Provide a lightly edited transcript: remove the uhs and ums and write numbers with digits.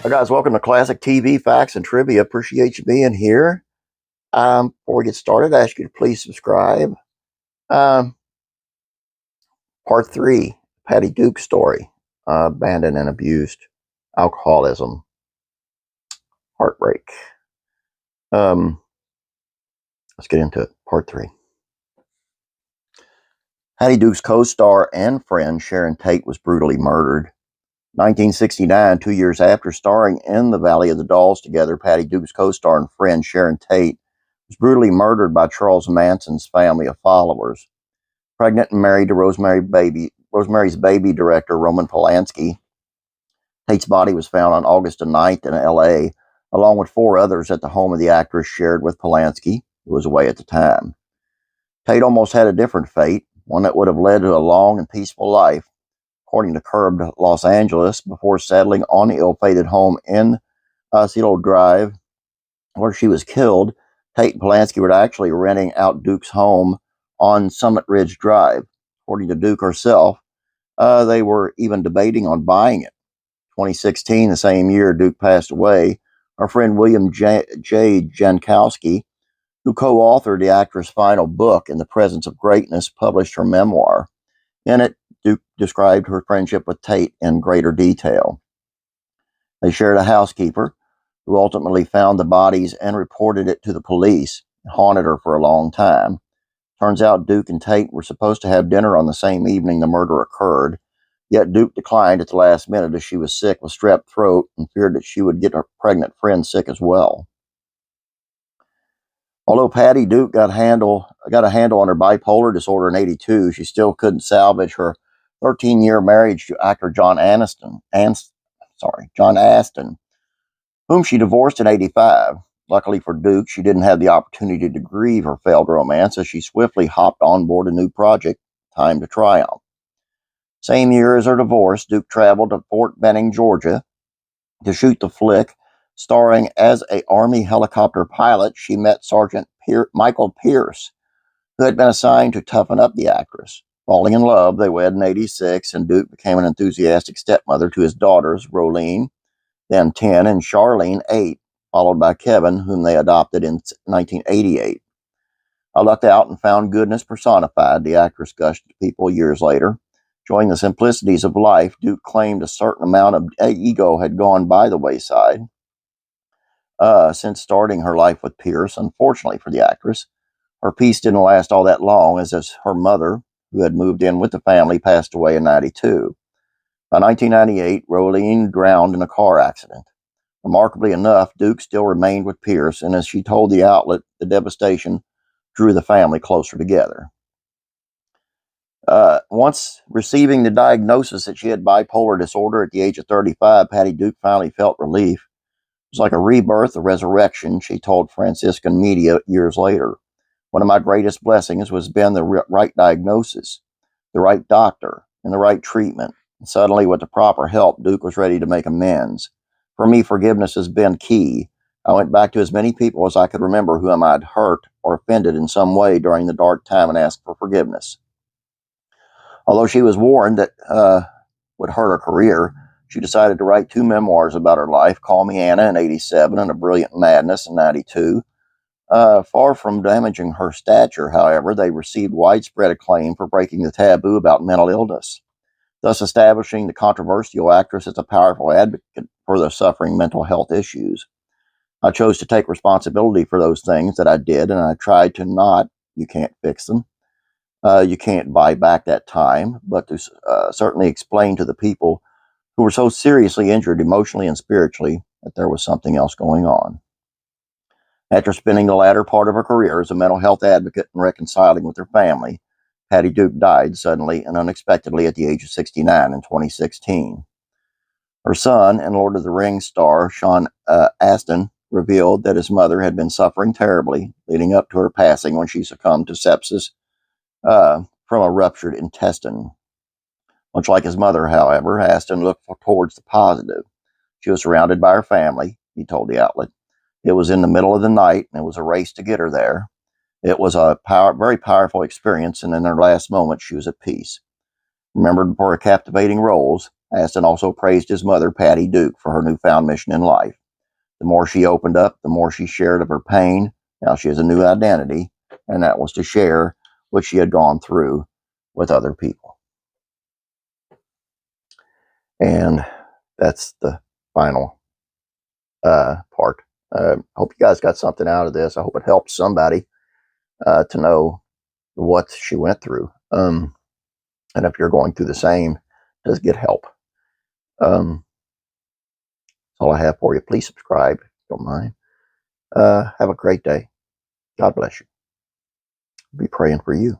Hi guys, welcome to Classic TV Facts and Trivia. Appreciate you being here. Before we get started, I ask you to please subscribe. Um, Part 3, Patty Duke story. Abandoned and abused. Alcoholism. Heartbreak. Let's get into it. Part 3. Patty Duke's co-star and friend Sharon Tate was brutally murdered. 1969, 2 years after starring in The Valley of the Dolls together, Patty Duke's co-star and friend Sharon Tate was brutally murdered by Charles Manson's family of followers. Pregnant and married to Rosemary's Baby director Roman Polanski, Tate's body was found on August 9th in L.A., along with 4 others at the home of the actress shared with Polanski, who was away at the time. Tate almost had a different fate, one that would have led to a long and peaceful life. According to Curbed Los Angeles, before settling on the ill-fated home in Cielo Drive, where she was killed, Tate and Polanski were actually renting out Duke's home on Summit Ridge Drive. According to Duke herself, they were even debating on buying it. 2016, the same year Duke passed away, our friend William J. Jankowski, who co-authored the actress' final book, In the Presence of Greatness, published her memoir. In it, Duke described her friendship with Tate in greater detail. They shared a housekeeper who ultimately found the bodies and reported it to the police. It haunted her for a long time. Turns out Duke and Tate were supposed to have dinner on the same evening the murder occurred, yet Duke declined at the last minute as she was sick with strep throat and feared that she would get her pregnant friend sick as well. Although Patty Duke got a handle on her bipolar disorder in '82, she still couldn't salvage her 13-year marriage to actor John Aston, whom she divorced in '85. Luckily for Duke, she didn't have the opportunity to grieve her failed romance as she swiftly hopped on board a new project, Time to Triumph. Same year as her divorce, Duke traveled to Fort Benning, Georgia, to shoot the flick. Starring as an Army helicopter pilot, she met Sergeant Michael Pierce, who had been assigned to toughen up the actress. Falling in love, they wed in '86, and Duke became an enthusiastic stepmother to his daughters, Rolene, then 10, and Charlene, 8, followed by Kevin, whom they adopted in 1988. I lucked out and found goodness personified, the actress gushed to People years later. Enjoying the simplicities of life, Duke claimed a certain amount of ego had gone by the wayside since starting her life with Pierce. Unfortunately for the actress, her peace didn't last all that long, as her mother, who had moved in with the family, passed away in '92. By 1998, Rolene drowned in a car accident. Remarkably enough, Duke still remained with Pierce, and as she told the outlet, the devastation drew the family closer together. Once receiving the diagnosis that she had bipolar disorder at the age of 35, Patty Duke finally felt relief. It was like a rebirth, a resurrection, she told Franciscan media years later. One of my greatest blessings was been the right diagnosis, the right doctor, and the right treatment. And suddenly, with the proper help, Duke was ready to make amends. For me, forgiveness has been key. I went back to as many people as I could remember whom I'd hurt or offended in some way during the dark time and asked for forgiveness. Although she was warned that would hurt her career, she decided to write 2 memoirs about her life, Call Me Anna in '87 and A Brilliant Madness in '92. Far from damaging her stature, however, they received widespread acclaim for breaking the taboo about mental illness, thus establishing the controversial actress as a powerful advocate for the suffering mental health issues. I chose to take responsibility for those things that I did, and I tried to not, you can't fix them, you can't buy back that time, but to certainly explain to the people who were so seriously injured emotionally and spiritually that there was something else going on. After spending the latter part of her career as a mental health advocate and reconciling with her family, Patty Duke died suddenly and unexpectedly at the age of 69 in 2016. Her son and Lord of the Rings star Sean Astin revealed that his mother had been suffering terribly leading up to her passing when she succumbed to sepsis from a ruptured intestine. Much like his mother, however, Astin looked towards the positive. She was surrounded by her family, he told the outlet. It was in the middle of the night, and it was a race to get her there. It was a very powerful experience, and in her last moments, she was at peace. Remembered for her captivating roles, Aston also praised his mother, Patty Duke, for her newfound mission in life. The more she opened up, the more she shared of her pain. Now she has a new identity, and that was to share what she had gone through with other people. And that's the final part. I hope you guys got something out of this. I hope it helped somebody to know what she went through. And if you're going through the same, just get help. That's all I have for you. Please subscribe if you don't mind. Have a great day. God bless you. I'll be praying for you.